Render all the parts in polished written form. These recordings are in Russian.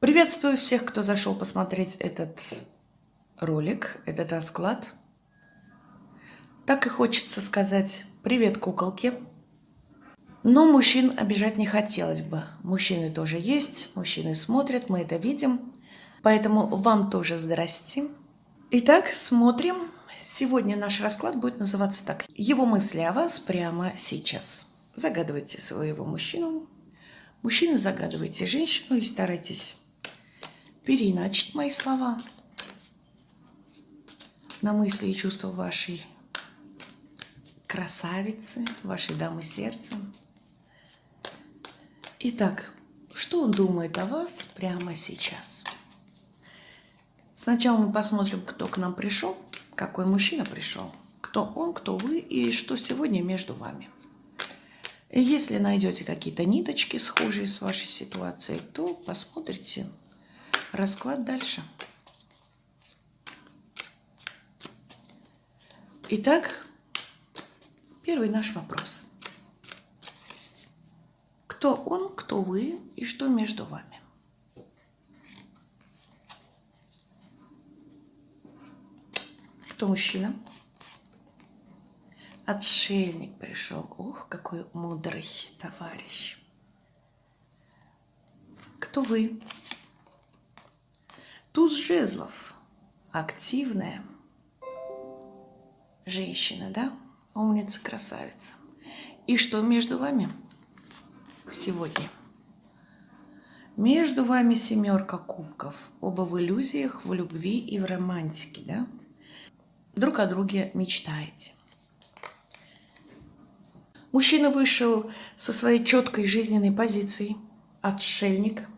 Приветствую всех, кто зашел посмотреть этот ролик, этот расклад. Так и хочется сказать привет куколке. Но мужчин обижать не хотелось бы. Мужчины тоже есть, мужчины смотрят, мы это видим. Поэтому вам тоже здрасте. Итак, смотрим. Сегодня наш расклад будет называться так. Его мысли о вас прямо сейчас. Загадывайте своего мужчину. Мужчины, загадывайте женщину и старайтесь переиначить мои слова на мысли и чувства вашей красавицы, вашей дамы сердца. Итак, что он думает о вас прямо сейчас? Сначала мы посмотрим, кто к нам пришел, какой мужчина пришел, кто он, кто вы и что сегодня между вами. И если найдете какие-то ниточки, схожие с вашей ситуацией, то посмотрите расклад дальше. Итак, первый наш вопрос. Кто он, кто вы и что между вами? Кто мужчина? Отшельник пришел. Ух, какой мудрый товарищ. Кто вы? Туз жезлов. Активная женщина, да? Умница, красавица. И что между вами сегодня? Между вами семерка кубков. Оба в иллюзиях, в любви и в романтике, да? Друг о друге мечтаете. Мужчина вышел со своей четкой жизненной позицией, отшельник,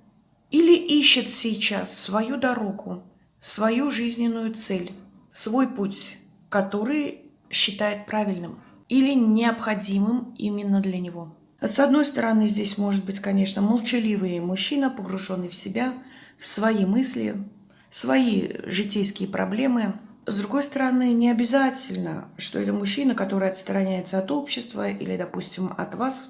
или ищет сейчас свою дорогу, свою жизненную цель, свой путь, который считает правильным или необходимым именно для него. С одной стороны, здесь может быть, конечно, молчаливый мужчина, погруженный в себя, в свои мысли, свои житейские проблемы. С другой стороны, не обязательно, что это мужчина, который отстраняется от общества или, допустим, от вас.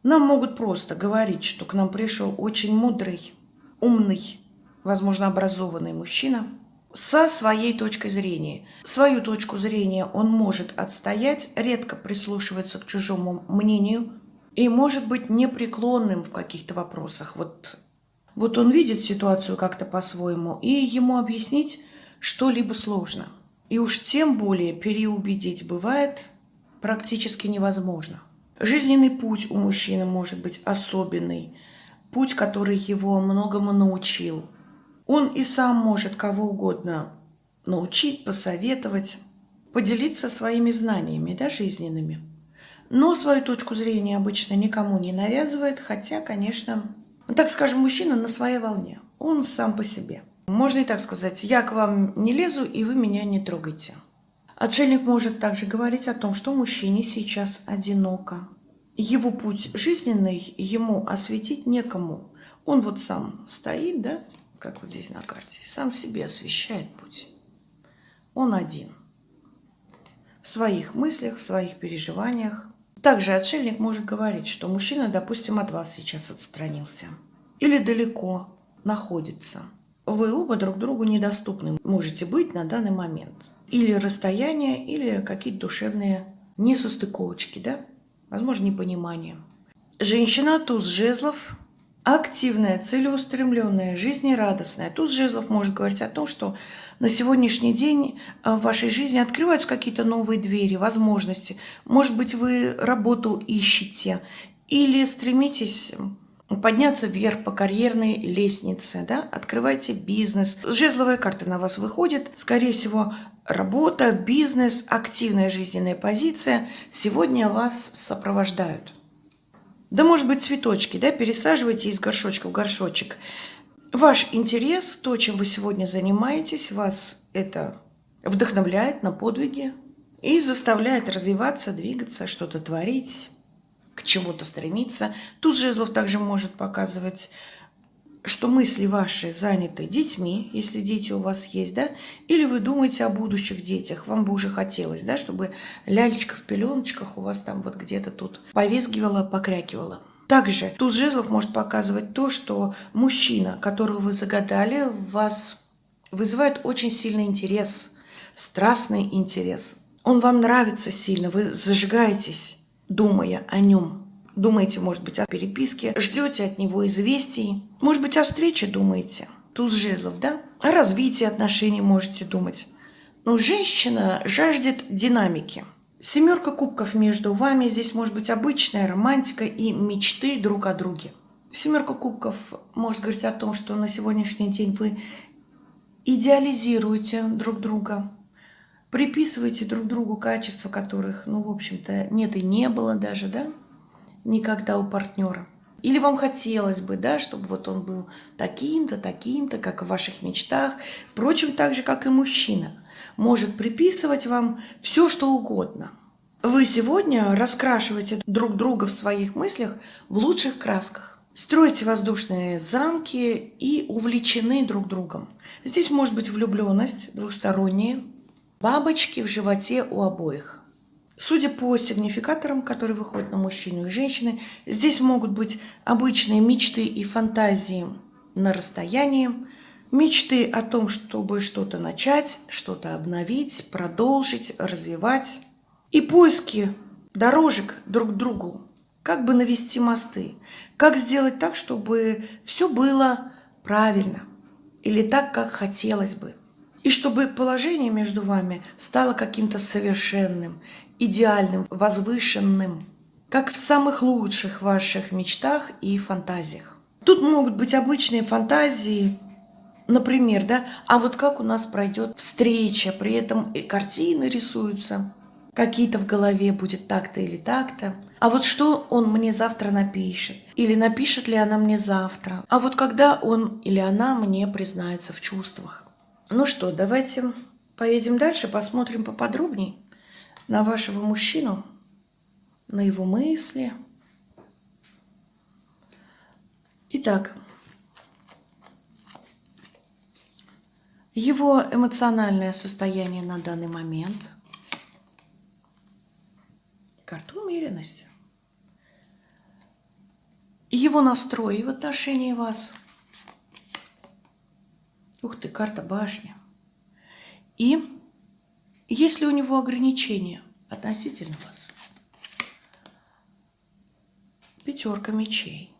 Нам могут просто говорить, что к нам пришел очень мудрый, умный, возможно, образованный мужчина со своей точкой зрения. Свою точку зрения он может отстоять, редко прислушивается к чужому мнению и может быть непреклонным в каких-то вопросах. Вот он видит ситуацию как-то по-своему, и ему объяснить что-либо сложно. И уж тем более переубедить бывает практически невозможно. Жизненный путь у мужчины может быть особенный, путь, который его многому научил. Он и сам может кого угодно научить, посоветовать, поделиться своими знаниями, да, жизненными. Но свою точку зрения обычно никому не навязывает, хотя, конечно, так скажем, мужчина на своей волне. Он сам по себе. Можно и так сказать, я к вам не лезу, и вы меня не трогайте. Отшельник может также говорить о том, что мужчине сейчас одиноко. Его путь жизненный ему осветить некому. Он вот сам стоит, да, как вот здесь на карте, сам себе освещает путь. Он один. В своих мыслях, в своих переживаниях. Также отшельник может говорить, что мужчина, допустим, от вас сейчас отстранился. Или далеко находится. Вы оба друг другу недоступны можете быть на данный момент. Или расстояние, или какие-то душевные несостыковочки, да? Возможно, непонимание. Женщина, туз жезлов, активная, целеустремленная, жизнерадостная. Туз жезлов может говорить о том, что на сегодняшний день в вашей жизни открываются какие-то новые двери, возможности. Может быть, вы работу ищете или стремитесь подняться вверх по карьерной лестнице, да? Открывайте бизнес. Жезловая карта на вас выходит. Скорее всего, работа, бизнес, активная жизненная позиция сегодня вас сопровождают. Да, может быть, цветочки, да? Пересаживайте из горшочка в горшочек. Ваш интерес, то, чем вы сегодня занимаетесь, вас это вдохновляет на подвиги и заставляет развиваться, двигаться, что-то творить, к чему-то стремиться. Тут жезлов также может показывать, что мысли ваши заняты детьми, если дети у вас есть, да, или вы думаете о будущих детях, вам бы уже хотелось, да, чтобы лялечка в пеленочках у вас там вот где-то тут повизгивала, покрякивала. Также туз жезлов может показывать то, что мужчина, которого вы загадали, в вас вызывает очень сильный интерес, страстный интерес. Он вам нравится сильно, вы зажигаетесь, думая о нем. Думаете, может быть, о переписке, ждете от него известий, может быть, о встрече думаете. Туз жезлов, да? О развитии отношений можете думать. Но женщина жаждет динамики. Семерка кубков между вами. Здесь может быть обычная романтика и мечты друг о друге. Семерка кубков может говорить о том, что на сегодняшний день вы идеализируете друг друга, приписываете друг другу качества, которых, в общем-то, нет и не было даже, да, никогда у партнера. Или вам хотелось бы, да, чтобы вот он был таким-то, таким-то, как в ваших мечтах. Впрочем, так же, как и мужчина может приписывать вам все, что угодно. Вы сегодня раскрашиваете друг друга в своих мыслях в лучших красках. Строите воздушные замки и увлечены друг другом. Здесь может быть влюбленность двухсторонняя, бабочки в животе у обоих. Судя по сигнификаторам, которые выходят на мужчину и женщины, здесь могут быть обычные мечты и фантазии на расстоянии, мечты о том, чтобы что-то начать, что-то обновить, продолжить, развивать. И поиски дорожек друг к другу, как бы навести мосты, как сделать так, чтобы все было правильно или так, как хотелось бы. И чтобы положение между вами стало каким-то совершенным, идеальным, возвышенным, как в самых лучших ваших мечтах и фантазиях. Тут могут быть обычные фантазии, например, да, а вот как у нас пройдет встреча, при этом и картины рисуются, какие-то в голове будет так-то или так-то. А вот что он мне завтра напишет? Или напишет ли она мне завтра? А вот когда он или она мне признается в чувствах? Ну что, давайте поедем дальше, посмотрим поподробнее на вашего мужчину, на его мысли. Итак, его эмоциональное состояние на данный момент. Карта умеренности. Его настрой в отношении вас. Ух ты, карта башни. И есть ли у него ограничения относительно вас? Пятерка мечей.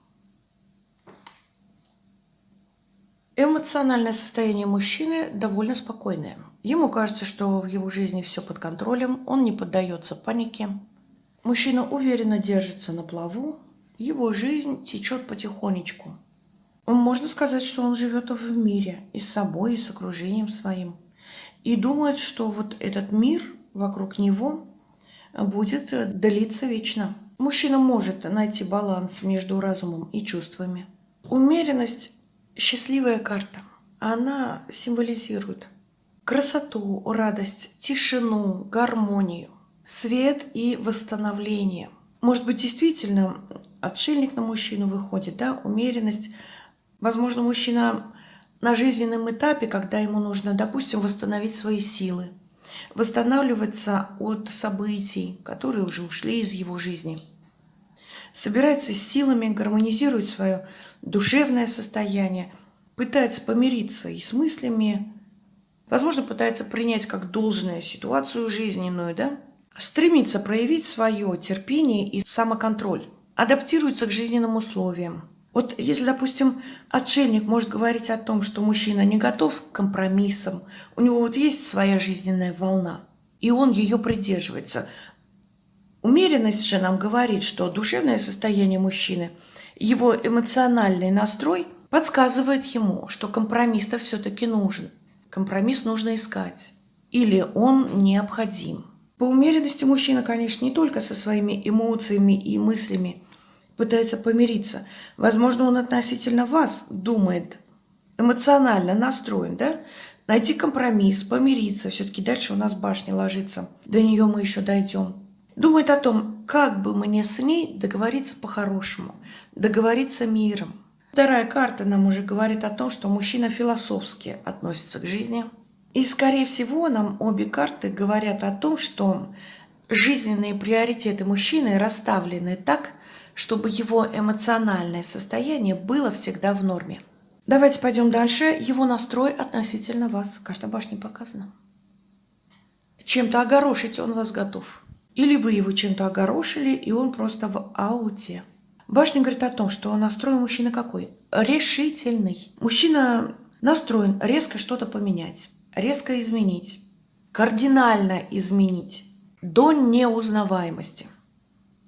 Эмоциональное состояние мужчины довольно спокойное. Ему кажется, что в его жизни все под контролем, он не поддается панике. Мужчина уверенно держится на плаву, его жизнь течет потихонечку. Можно сказать, что он живет в мире и с собой, и с окружением своим. И думает, что вот этот мир вокруг него будет длиться вечно. Мужчина может найти баланс между разумом и чувствами. Умеренность – счастливая карта. Она символизирует красоту, радость, тишину, гармонию, свет и восстановление. Может быть, действительно, отшельник на мужчину выходит, да, умеренность. Возможно, мужчина на жизненном этапе, когда ему нужно, допустим, восстановить свои силы, восстанавливаться от событий, которые уже ушли из его жизни, собирается с силами, гармонизирует свое душевное состояние, пытается помириться и с мыслями, возможно, пытается принять как должное ситуацию жизненную, да, стремится проявить свое терпение и самоконтроль, адаптируется к жизненным условиям. Вот если, допустим, отшельник может говорить о том, что мужчина не готов к компромиссам, у него вот есть своя жизненная волна, и он ее придерживается. Умеренность же нам говорит, что душевное состояние мужчины, его эмоциональный настрой подсказывает ему, что компромисс-то все-таки нужен. Компромисс нужно искать. Или он необходим. По умеренности мужчина, конечно, не только со своими эмоциями и мыслями пытается помириться. Возможно, он относительно вас думает, эмоционально настроен, да? Найти компромисс, помириться. Все-таки дальше у нас башня ложится. До нее мы еще дойдем. Думает о том, как бы мне с ней договориться по-хорошему, договориться миром. Вторая карта нам уже говорит о том, что мужчина философски относится к жизни. И, скорее всего, нам обе карты говорят о том, что жизненные приоритеты мужчины расставлены так, чтобы его эмоциональное состояние было всегда в норме. Давайте пойдем дальше. Его настрой относительно вас. Карта башни показана. Чем-то огорошить он вас готов. Или вы его чем-то огорошили, и он просто в ауте. Башня говорит о том, что настрой у мужчины какой? Решительный. Мужчина настроен резко что-то поменять, резко изменить, кардинально изменить до неузнаваемости.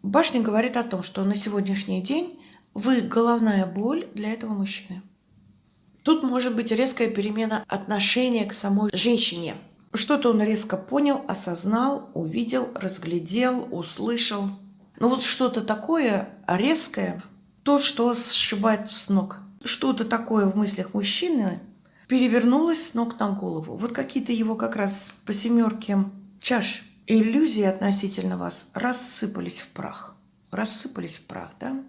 Башня говорит о том, что на сегодняшний день вы головная боль для этого мужчины. Тут может быть резкая перемена отношения к самой женщине. Что-то он резко понял, осознал, увидел, разглядел, услышал. Но вот что-то такое резкое, то, что сшибает с ног. Что-то такое в мыслях мужчины перевернулось с ног на голову. Вот какие-то его как раз по семерке чаш иллюзии относительно вас рассыпались в прах. Рассыпались в прах, да?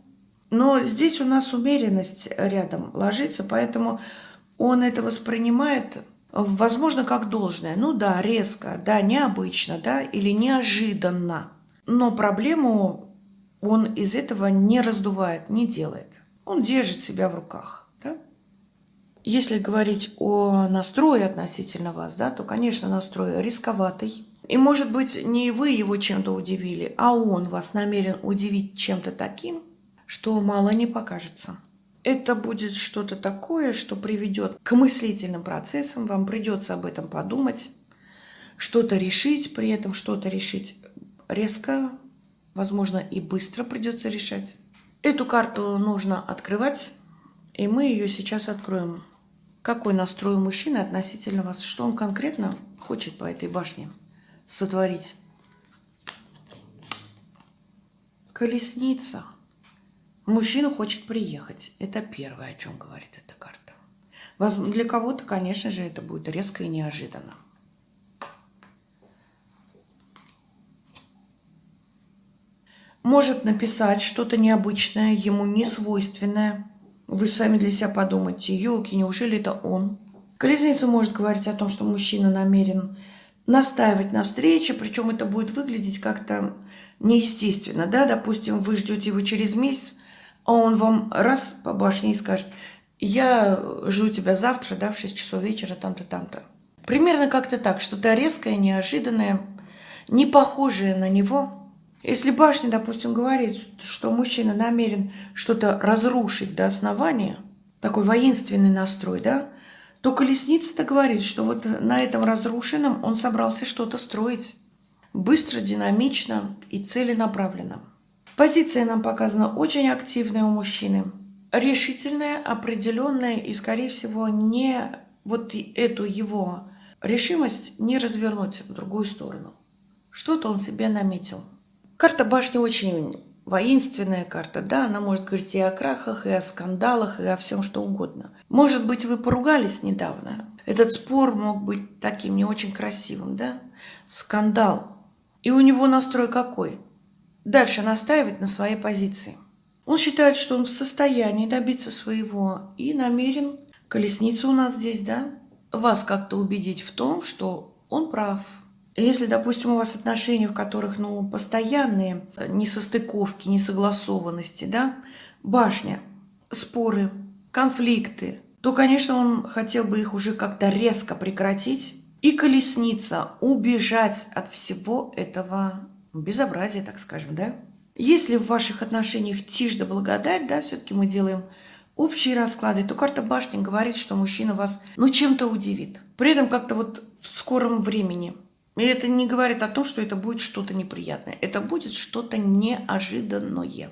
Но здесь у нас умеренность рядом ложится, поэтому он это воспринимает, возможно, как должное. Ну да, резко, да, необычно, да, или неожиданно. Но проблему он из этого не раздувает, не делает. Он держит себя в руках, да? Если говорить о настрое относительно вас, да, то, конечно, настрой рисковатый. И, может быть, не вы его чем-то удивили, а он вас намерен удивить чем-то таким, что мало не покажется. Это будет что-то такое, что приведет к мыслительным процессам, вам придется об этом подумать, что-то решить, при этом что-то решить резко, возможно, и быстро придется решать. Эту карту нужно открывать, и мы ее сейчас откроем. Какой настрой у мужчины относительно вас? Что он конкретно хочет по этой башне сотворить? Колесница. Мужчина хочет приехать. Это первое, о чем говорит эта карта. Для кого-то, конечно же, это будет резко и неожиданно. Может написать что-то необычное, ему не свойственное. Вы сами для себя подумайте, елки, неужели это он? Колесница может говорить о том, что мужчина намерен настаивать на встрече, причем это будет выглядеть как-то неестественно. Да? Допустим, вы ждете его через месяц, а он вам раз по башне и скажет: я жду тебя завтра, да, в 6 часов вечера, там-то, там-то. Примерно как-то так, что-то резкое, неожиданное, не похожее на него. Если башня, допустим, говорит, что мужчина намерен что-то разрушить до основания, такой воинственный настрой, да, то колесница-то говорит, что вот на этом разрушенном он собрался что-то строить. Быстро, динамично и целенаправленно. Позиция нам показана очень активная у мужчины. Решительная, определенная и, скорее всего, не вот эту его решимость не развернуть в другую сторону. Что-то он себе наметил. Карта башни очень воинственная карта, да, она может говорить и о крахах, и о скандалах, и о всем что угодно. Может быть, вы поругались недавно. Этот спор мог быть таким не очень красивым, да, скандал. И у него настрой какой? Дальше настаивать на своей позиции. Он считает, что он в состоянии добиться своего и намерен, колесница у нас здесь, да, вас как-то убедить в том, что он прав. Если, допустим, у вас отношения, в которых, постоянные несостыковки, несогласованности, да, башня, споры, конфликты, то, конечно, он хотел бы их уже как-то резко прекратить. И колесница убежать от всего этого безобразия, так скажем, да. Если в ваших отношениях тишь да благодать, да, все-таки мы делаем общие расклады, то карта башни говорит, что мужчина вас, чем-то удивит. При этом как-то вот в скором времени. И это не говорит о том, что это будет что-то неприятное. Это будет что-то неожиданное.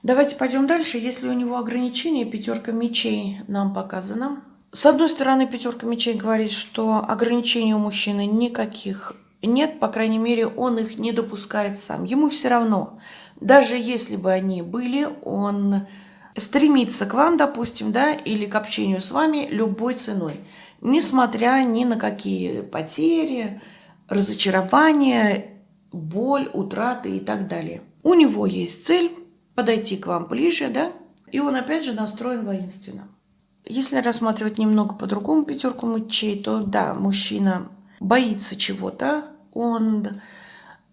Давайте пойдем дальше. Если у него ограничение, пятерка мечей нам показана. С одной стороны, пятерка мечей говорит, что ограничений у мужчины никаких нет. По крайней мере, он их не допускает сам. Ему все равно. Даже если бы они были, он стремится к вам, допустим, да, или к общению с вами любой ценой. Несмотря ни на какие потери, разочарование, боль, утраты и так далее. У него есть цель подойти к вам ближе, да, и он опять же настроен воинственно. Если рассматривать немного по-другому пятерку мечей, то да, мужчина боится чего-то, он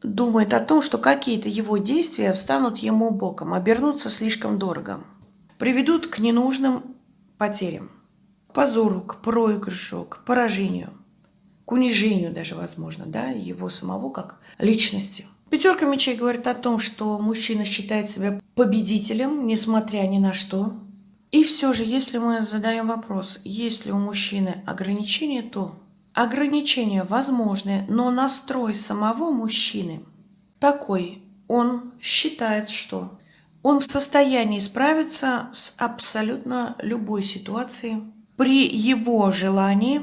думает о том, что какие-то его действия встанут ему боком, обернутся слишком дорого, приведут к ненужным потерям, к позору, к проигрышу, к поражению, к унижению даже, возможно, да, его самого как личности. Пятерка мечей говорит о том, что мужчина считает себя победителем, несмотря ни на что. И все же, если мы задаем вопрос, есть ли у мужчины ограничения, то ограничения возможны, но настрой самого мужчины такой. Он считает, что он в состоянии справиться с абсолютно любой ситуацией при его желании.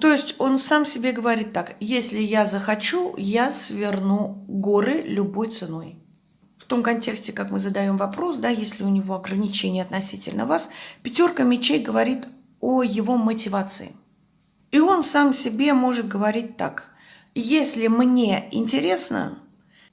То есть он сам себе говорит так: если я захочу, я сверну горы любой ценой. В том контексте, как мы задаем вопрос, да, если у него ограничения относительно вас, пятерка мечей говорит о его мотивации. И он сам себе может говорить так: если мне интересно,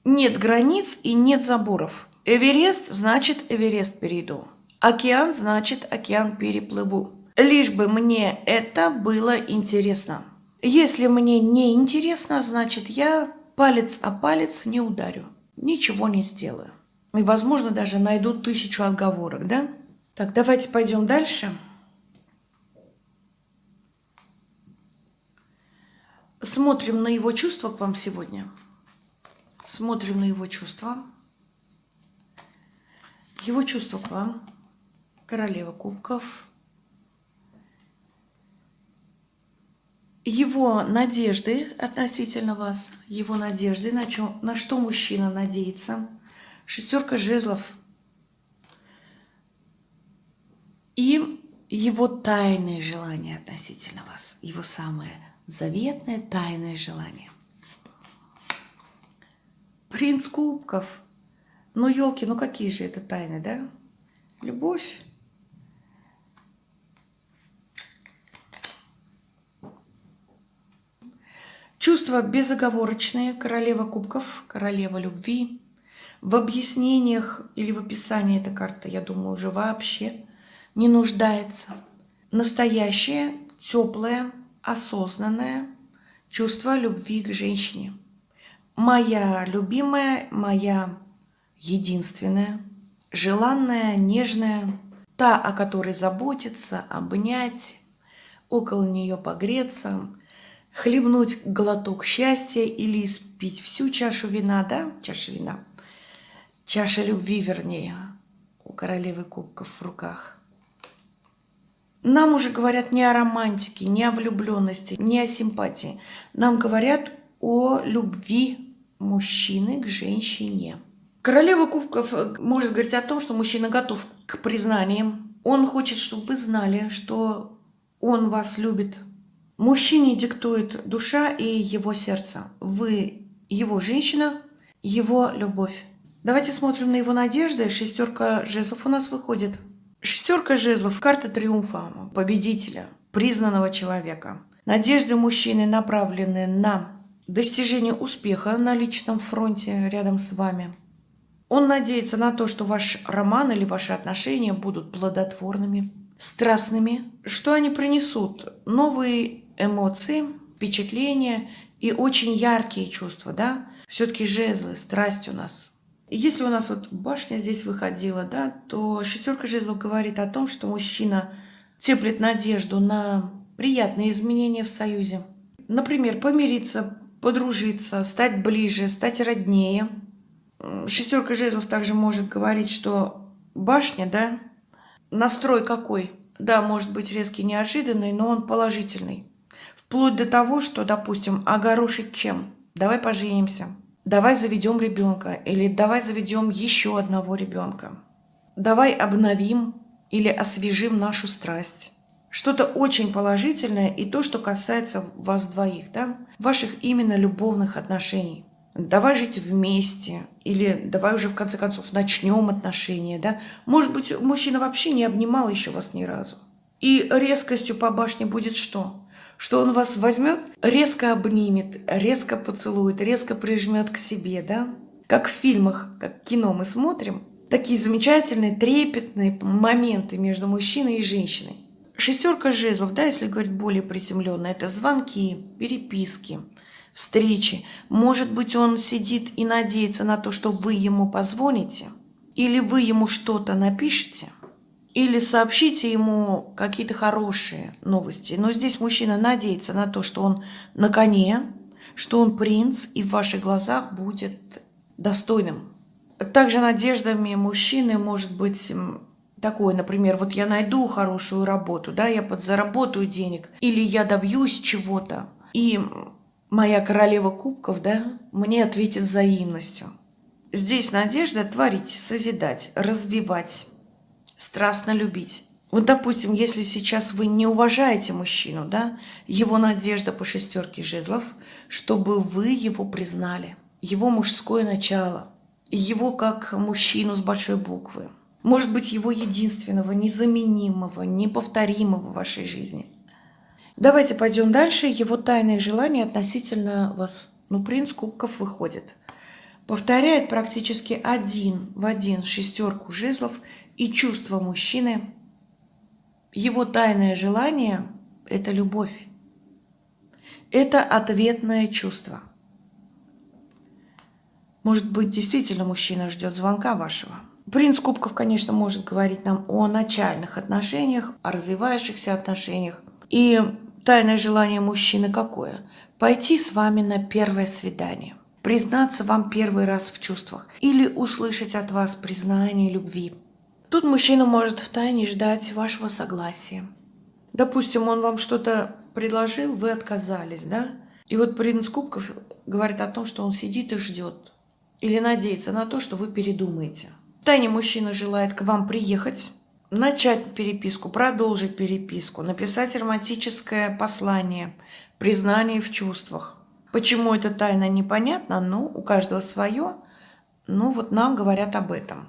нет границ и нет заборов. Эверест значит Эверест перейду. Океан значит океан переплыву. Лишь бы мне это было интересно. Если мне не интересно, значит я палец о палец не ударю. Ничего не сделаю. И, возможно, даже найду 1000 отговорок, да? Так, давайте пойдем дальше. Смотрим на его чувства к вам сегодня. Смотрим на его чувства. Его чувства к вам. Королева кубков. Его надежды относительно вас. Его надежды, на что мужчина надеется. Шестерка жезлов. И его тайные желания относительно вас. Его самое заветное тайное желание. Принц кубков. Ну, елки, ну какие же это тайны, да? Любовь. Чувства безоговорочные. Королева кубков, королева любви. В объяснениях или в описании эта карта, я думаю, уже вообще не нуждается. Настоящее, теплое, осознанное чувство любви к женщине. Моя любимая, моя единственная, желанная, нежная, та, о которой заботиться, обнять, около нее погреться, хлебнуть глоток счастья или испить всю чашу вина, да, чаша вина, чаша любви, вернее, у королевы кубков в руках. Нам уже говорят не о романтике, не о влюбленности, не о симпатии. Нам говорят о любви мужчины к женщине. Королева кубков может говорить о том, что мужчина готов к признаниям. Он хочет, чтобы вы знали, что он вас любит. Мужчине диктует душа и его сердце. Вы его женщина, его любовь. Давайте смотрим на его надежды. Шестерка жезлов у нас выходит. Шестерка жезлов – карта триумфа, победителя, признанного человека. Надежды мужчины направлены на достижение успеха на личном фронте рядом с вами. Он надеется на то, что ваш роман или ваши отношения будут плодотворными, страстными, что они принесут новые эмоции, впечатления и очень яркие чувства, да? Все-таки жезлы, страсть у нас. Если у нас вот башня здесь выходила, да, то шестерка жезлов говорит о том, что мужчина теплит надежду на приятные изменения в союзе. Например, помириться, подружиться, стать ближе, стать роднее. Шестерка жезлов также может говорить, что башня, да, настрой какой? Да, может быть резкий, неожиданный, но он положительный. Вплоть до того, что, допустим, огорошить чем? Давай поженимся. Давай заведем ребенка, или давай заведем еще одного ребенка. Давай обновим или освежим нашу страсть. Что-то очень положительное и то, что касается вас двоих, да? Ваших именно любовных отношений. Давай жить вместе, или давай уже в конце концов начнем отношения, да? Может быть, мужчина вообще не обнимал еще вас ни разу. И резкостью по башне будет что? Что он вас возьмет, резко обнимет, резко поцелует, резко прижмет к себе, да? Как в фильмах, как в кино мы смотрим, такие замечательные, трепетные моменты между мужчиной и женщиной. Шестерка жезлов, да, если говорить более приземленно, это звонки, переписки, встречи. Может быть, он сидит и надеется на то, что вы ему позвоните, или вы ему что-то напишете, или сообщите ему какие-то хорошие новости. Но здесь мужчина надеется на то, что он на коне, что он принц и в ваших глазах будет достойным. Также надеждами мужчины может быть такое, например, вот я найду хорошую работу, да, я подзаработаю денег, или я добьюсь чего-то, и моя королева кубков, да, мне ответит взаимностью. Здесь надежда творить, созидать, развивать, страстно любить. Вот, допустим, если сейчас вы не уважаете мужчину, да, его надежда по шестерке жезлов, чтобы вы его признали, его мужское начало, его как мужчину с большой буквы, может быть, его единственного, незаменимого, неповторимого в вашей жизни. Давайте пойдем дальше. Его тайные желания относительно вас. Принц кубков выходит. Повторяет практически один в один шестерку жезлов и чувство мужчины. Его тайное желание – это любовь. Это ответное чувство. Может быть, действительно мужчина ждет звонка вашего. Принц кубков, конечно, может говорить нам о начальных отношениях, о развивающихся отношениях. И тайное желание мужчины какое? Пойти с вами на первое свидание, признаться вам первый раз в чувствах или услышать от вас признание любви. Тут мужчина может втайне ждать вашего согласия. Допустим, он вам что-то предложил, вы отказались, да? И вот принц кубков говорит о том, что он сидит и ждет. Или надеется на то, что вы передумаете. Втайне мужчина желает к вам приехать, начать переписку, продолжить переписку, написать романтическое послание, признание в чувствах. Почему это тайна, непонятно, у каждого свое. Вот нам говорят об этом.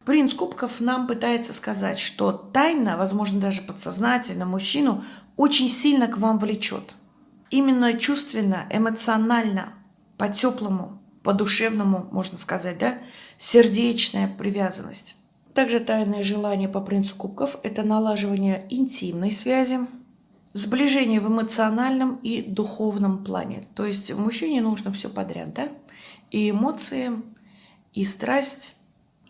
Принц кубков нам пытается сказать, что тайна, возможно, даже подсознательно, мужчину очень сильно к вам влечет. Именно чувственно, эмоционально, по-теплому, по-душевному, можно сказать, да? Сердечная привязанность. Также тайное желание по принцу кубков – это налаживание интимной связи, сближение в эмоциональном и духовном плане. То есть мужчине нужно все подряд, да? И эмоции, и страсть,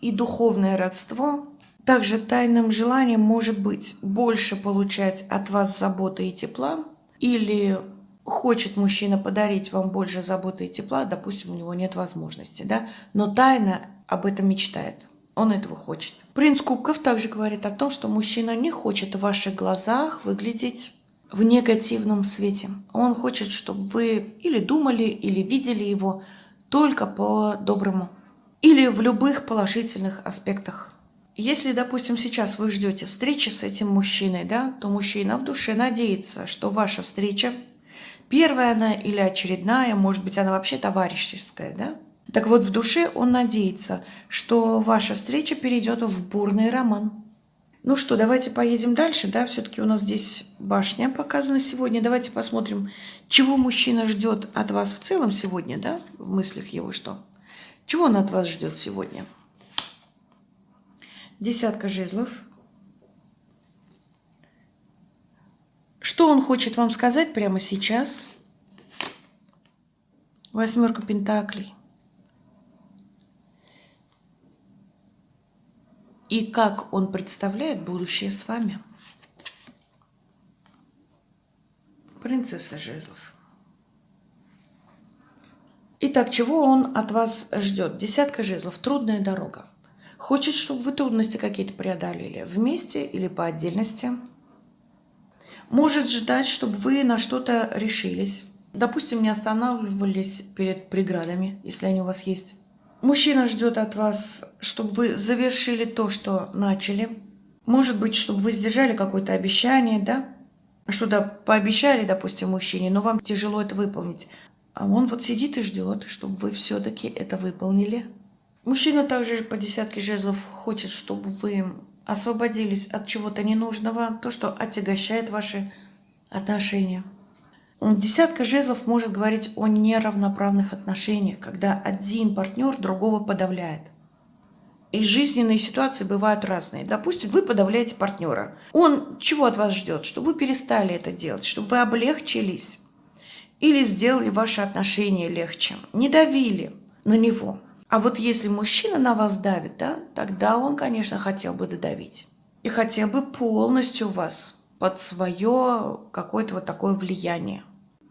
и духовное родство. Также тайным желанием может быть больше получать от вас заботы и тепла, или хочет мужчина подарить вам больше заботы и тепла, допустим, у него нет возможности, да, но тайно об этом мечтает, он этого хочет. Принц кубков также говорит о том, что мужчина не хочет в ваших глазах выглядеть в негативном свете. Он хочет, чтобы вы или думали, или видели его только по-доброму, или в любых положительных аспектах. Если, допустим, сейчас вы ждете встречи с этим мужчиной, да, то мужчина в душе надеется, что ваша встреча первая она или очередная, может быть, она вообще товарищеская, да? Так вот, в душе он надеется, что ваша встреча перейдет в бурный роман. Ну что, давайте поедем дальше, да? Все-таки у нас здесь башня показана сегодня. Давайте посмотрим, чего мужчина ждет от вас в целом сегодня, да? В мыслях его что? Чего он от вас ждет сегодня? Десятка жезлов. Что он хочет вам сказать прямо сейчас? Восьмерка пентаклей. И как он представляет будущее с вами? Принцесса жезлов. Итак, чего он от вас ждет? Десятка жезлов. Трудная дорога. Хочет, чтобы вы трудности какие-то преодолели вместе или по отдельности. Может ждать, чтобы вы на что-то решились. Допустим, не останавливались перед преградами, если они у вас есть. Мужчина ждет от вас, чтобы вы завершили то, что начали. Может быть, чтобы вы сдержали какое-то обещание, да? Что-то пообещали, допустим, мужчине, но вам тяжело это выполнить. А он вот сидит и ждет, чтобы вы все-таки это выполнили. Мужчина также по десятке жезлов хочет, чтобы вы освободились от чего-то ненужного, то, что отягощает ваши отношения. Десятка жезлов может говорить о неравноправных отношениях, когда один партнер другого подавляет. И жизненные ситуации бывают разные. Допустим, вы подавляете партнера. Он чего от вас ждет? Чтобы вы перестали это делать, чтобы вы облегчились. или сделали ваши отношения легче, не давили на него. А вот если мужчина на вас давит, да, тогда он, конечно, хотел бы додавить. И хотел бы полностью вас под свое какое-то вот такое влияние.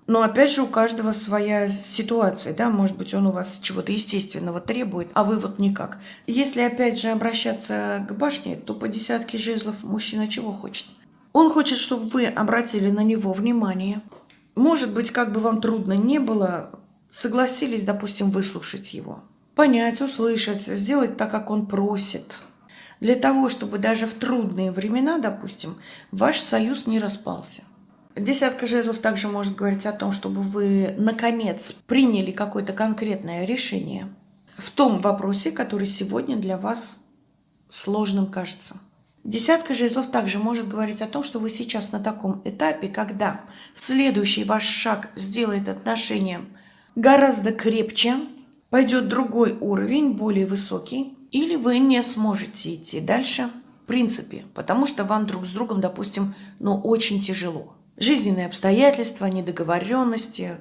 Но опять же у каждого своя ситуация, да, может быть, он у вас чего-то естественного требует, а вы вот никак. Если опять же обращаться к башне, то по десятке жезлов мужчина чего хочет? Он хочет, чтобы вы обратили на него внимание. Может быть, как бы вам трудно не было, согласились, допустим, выслушать его. Понять, услышать, сделать так, как он просит. Для того, чтобы даже в трудные времена, допустим, ваш союз не распался. Десятка жезлов также может говорить о том, чтобы вы, наконец, приняли какое-то конкретное решение в том вопросе, который сегодня для вас сложным кажется. Десятка жезлов также может говорить о том, что вы сейчас на таком этапе, когда следующий ваш шаг сделает отношения гораздо крепче, пойдет другой уровень, более высокий, или вы не сможете идти дальше, в принципе, потому что вам друг с другом, допустим, очень тяжело. Жизненные обстоятельства, недоговоренности,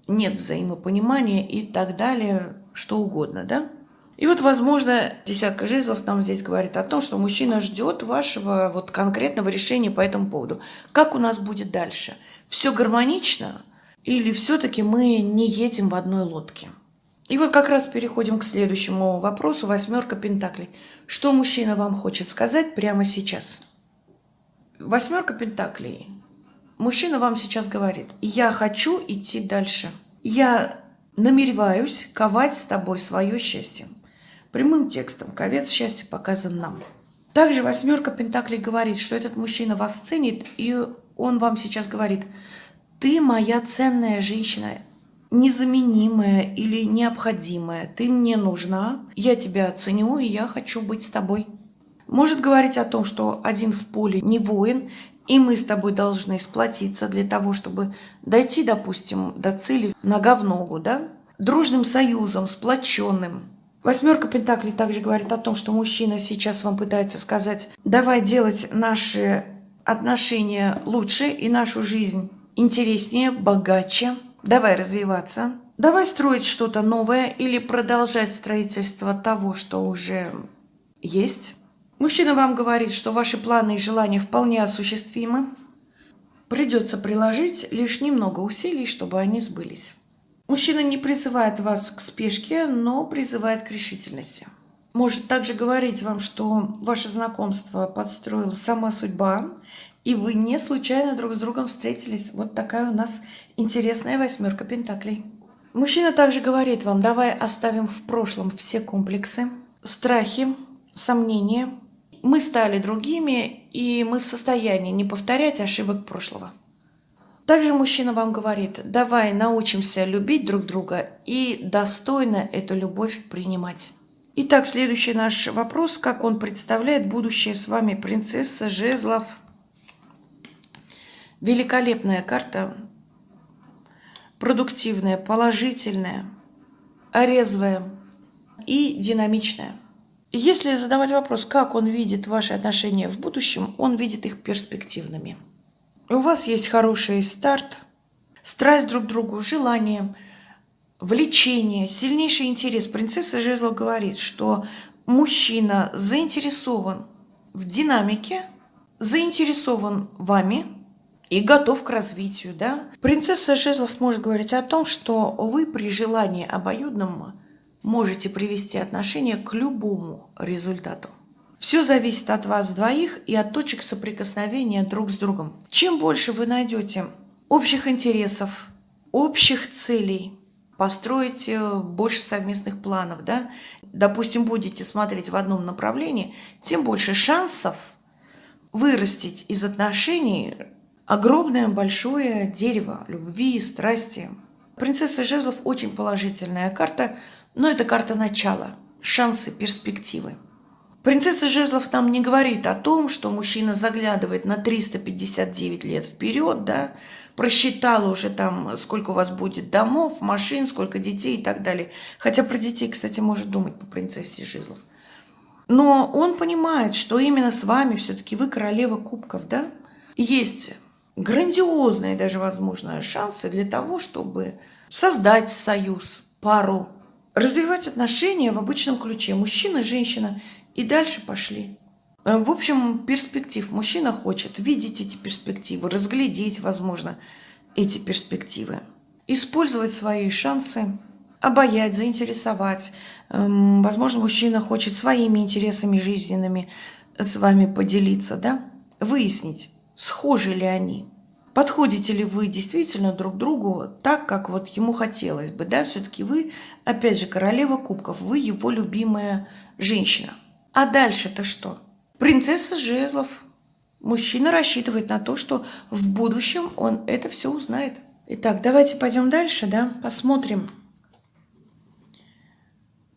нет взаимопонимания и так далее, что угодно, да? И вот, возможно, десятка жезлов нам здесь говорит о том, что мужчина ждет вашего вот конкретного решения по этому поводу. Как у нас будет дальше? Все гармонично или все-таки мы не едем в одной лодке? И вот как раз переходим к следующему вопросу. Восьмерка пентаклей. Что мужчина вам хочет сказать прямо сейчас? Восьмерка пентаклей. Мужчина вам сейчас говорит: я хочу идти дальше. Я намереваюсь ковать с тобой свое счастье. Прямым текстом ковец счастья показан нам. Также восьмерка пентаклей говорит, что этот мужчина вас ценит, и он вам сейчас говорит: ты моя ценная женщина, незаменимая или необходимая. Ты мне нужна, я тебя ценю, и я хочу быть с тобой. Может говорить о том, что один в поле не воин, и мы с тобой должны сплотиться для того, чтобы дойти, допустим, до цели нога в ногу, да? Дружным союзом, сплоченным. Восьмерка пентаклей также говорит о том, что мужчина сейчас вам пытается сказать: давай делать наши отношения лучше и нашу жизнь интереснее, богаче. Давай развиваться. Давай строить что-то новое или продолжать строительство того, что уже есть. Мужчина вам говорит, что ваши планы и желания вполне осуществимы. Придется приложить лишь немного усилий, чтобы они сбылись. Мужчина не призывает вас к спешке, но призывает к решительности. Может также говорить вам, что ваше знакомство подстроила сама судьба, и вы не случайно друг с другом встретились. Вот такая у нас интересная восьмерка пентаклей. Мужчина также говорит вам: давай оставим в прошлом все комплексы, страхи, сомнения. Мы стали другими, и мы в состоянии не повторять ошибок прошлого. Также мужчина вам говорит: давай научимся любить друг друга и достойно эту любовь принимать. Итак, следующий наш вопрос: как он представляет будущее с вами, принцесса жезлов? Великолепная карта, продуктивная, положительная, резвая и динамичная. Если задавать вопрос, как он видит ваши отношения в будущем, он видит их перспективными. У вас есть хороший старт, страсть друг к другу, желание, влечение, сильнейший интерес. Принцесса жезлов говорит, что мужчина заинтересован в динамике, заинтересован вами и готов к развитию. Да? Принцесса жезлов может говорить о том, что вы при желании обоюдном можете привести отношения к любому результату. Все зависит от вас двоих и от точек соприкосновения друг с другом. Чем больше вы найдете общих интересов, общих целей, построите больше совместных планов, да? Допустим, будете смотреть в одном направлении, тем больше шансов вырастить из отношений огромное большое дерево любви, страсти. Принцесса жезлов очень положительная карта. Но это карта начала, шансы, перспективы. Принцесса жезлов нам не говорит о том, что мужчина заглядывает на 359 лет вперед, да, просчитала уже там, сколько у вас будет домов, машин, сколько детей и так далее. Хотя про детей, кстати, может думать по принцессе жезлов. Но он понимает, что именно с вами все-таки вы королева кубков, да? Есть грандиозные даже, возможно, шансы для того, чтобы создать союз, пару, развивать отношения в обычном ключе. Мужчина, женщина. И дальше пошли. В общем, перспектив. Мужчина хочет видеть эти перспективы, разглядеть, возможно, эти перспективы. Использовать свои шансы, обаять, заинтересовать. Возможно, мужчина хочет своими интересами жизненными с вами поделиться, да? Выяснить, схожи ли они. Подходите ли вы действительно друг другу так, как вот ему хотелось бы, да? Все-таки вы, опять же, королева кубков, вы его любимая женщина. А дальше-то что? Принцесса жезлов. Мужчина рассчитывает на то, что в будущем он это все узнает. Итак, давайте пойдем дальше, да? Посмотрим,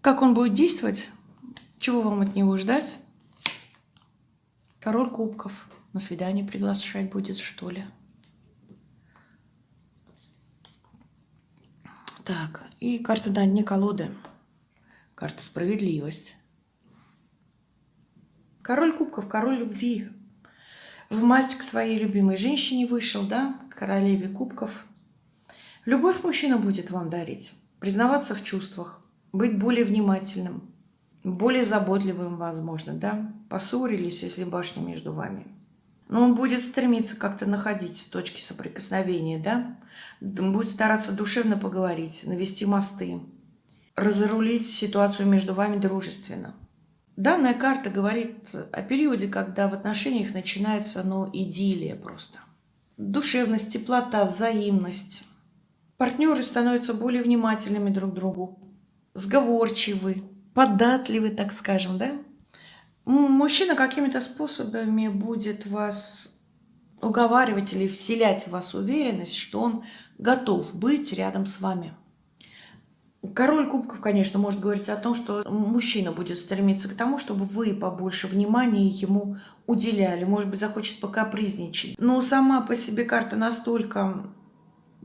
как он будет действовать, чего вам от него ждать. Король кубков. На свидание приглашать будет, что ли? Так, и карта на дне колоды. Карта справедливость. Король кубков, король любви. В масть к своей любимой женщине вышел, да? К королеве кубков. Любовь мужчина будет вам дарить. Признаваться в чувствах. Быть более внимательным. Более заботливым, возможно, да? Поссорились, если башня между вами. Но он будет стремиться как-то находить точки соприкосновения, да? Будет стараться душевно поговорить, навести мосты, разрулить ситуацию между вами дружественно. Данная карта говорит о периоде, когда в отношениях начинается, идиллия просто. Душевность, теплота, взаимность. Партнеры становятся более внимательными друг к другу, сговорчивы, податливы, так скажем, да? Мужчина какими-то способами будет вас уговаривать или вселять в вас уверенность, что он готов быть рядом с вами. Король кубков, конечно, может говорить о том, что мужчина будет стремиться к тому, чтобы вы побольше внимания ему уделяли. Может быть, захочет покапризничать. Но сама по себе карта настолько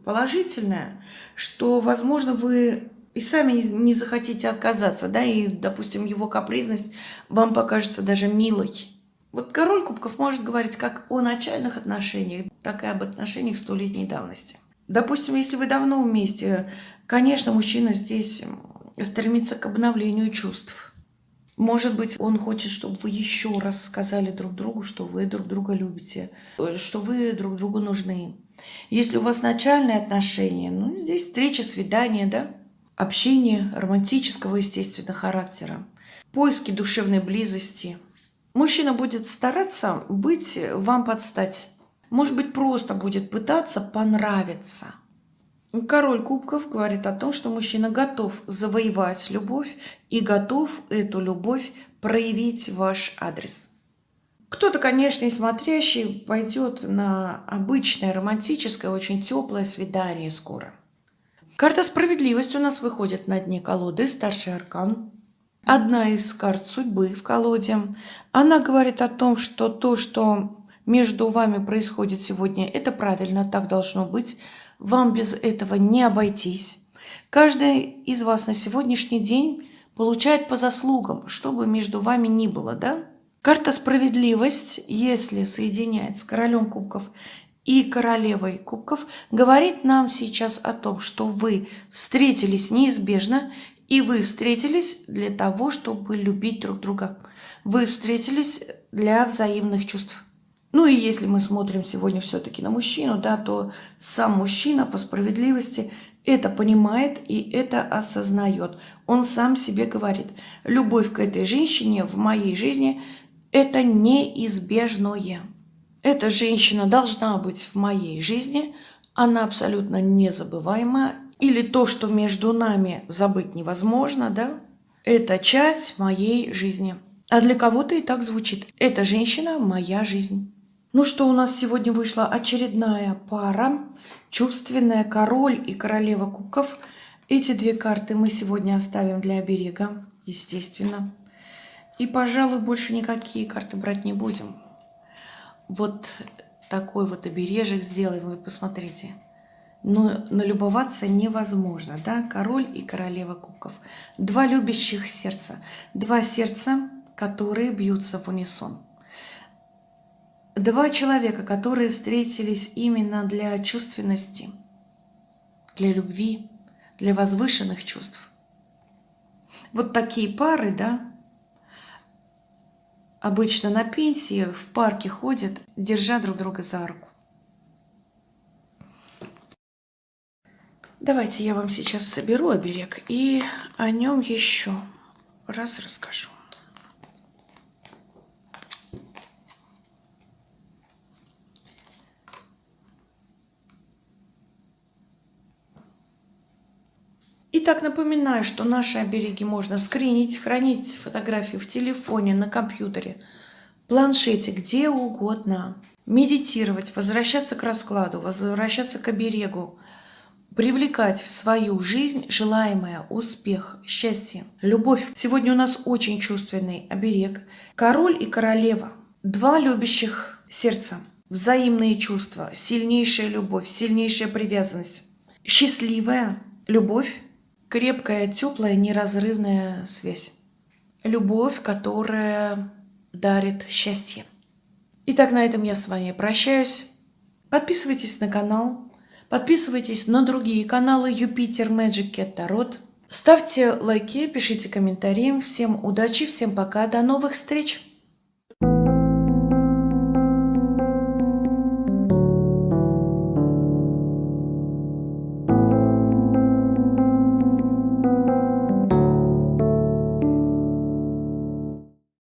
положительная, что, возможно, вы и сами не захотите отказаться, да, и, допустим, его капризность вам покажется даже милой. Вот король кубков может говорить как о начальных отношениях, так и об отношениях столетней давности. Допустим, если вы давно вместе, конечно, мужчина здесь стремится к обновлению чувств. Может быть, он хочет, чтобы вы еще раз сказали друг другу, что вы друг друга любите, что вы друг другу нужны. Если у вас начальные отношения, здесь встреча, свидание, да, общение романтического, естественно, характера, поиски душевной близости. Мужчина будет стараться быть вам под стать. Может быть, просто будет пытаться понравиться. Король кубков говорит о том, что мужчина готов завоевать любовь и готов эту любовь проявить в ваш адрес. Кто-то, конечно, и смотрящий пойдет на обычное романтическое, очень теплое свидание скоро. Карта справедливости у нас выходит на дне колоды, старший аркан. Одна из карт судьбы в колоде. Она говорит о том, что то, что между вами происходит сегодня, это правильно, так должно быть. Вам без этого не обойтись. Каждый из вас на сегодняшний день получает по заслугам, что бы между вами ни было, да? Карта справедливость, если соединять с королем кубков и королевой кубков, говорит нам сейчас о том, что вы встретились неизбежно, и вы встретились для того, чтобы любить друг друга. Вы встретились для взаимных чувств. И если мы смотрим сегодня все-таки на мужчину, да, то сам мужчина по справедливости это понимает и это осознает. Он сам себе говорит: любовь к этой женщине в моей жизни – это неизбежное. Эта женщина должна быть в моей жизни, она абсолютно незабываема. Или то, что между нами забыть невозможно, да, это часть моей жизни. А для кого-то и так звучит: эта женщина – моя жизнь. Что у нас сегодня вышла очередная пара, чувственная, король и королева кубков. Эти две карты мы сегодня оставим для оберега, естественно. И, пожалуй, больше никакие карты брать не будем. Вот такой вот обережек сделаем, вы посмотрите. Но налюбоваться невозможно, да? Король и королева кубков. Два любящих сердца. Два сердца, которые бьются в унисон. Два человека, которые встретились именно для чувственности, для любви, для возвышенных чувств. Вот такие пары, да, обычно на пенсии в парке ходят, держа друг друга за руку. Давайте я вам сейчас соберу оберег и о нем еще раз расскажу. Итак, напоминаю, что наши обереги можно скринить, хранить фотографии в телефоне, на компьютере, планшете, где угодно. Медитировать, возвращаться к раскладу, возвращаться к оберегу, привлекать в свою жизнь желаемое, успех, счастье, любовь. Сегодня у нас очень чувственный оберег. Король и королева. Два любящих сердца. Взаимные чувства, сильнейшая любовь, сильнейшая привязанность. Счастливая любовь. Крепкая, теплая, неразрывная связь. Любовь, которая дарит счастье. Итак, на этом я с вами прощаюсь. Подписывайтесь на канал. Подписывайтесь на другие каналы Юпитер Magic Cat Tarot. Ставьте лайки, пишите комментарии. Всем удачи, всем пока, до новых встреч!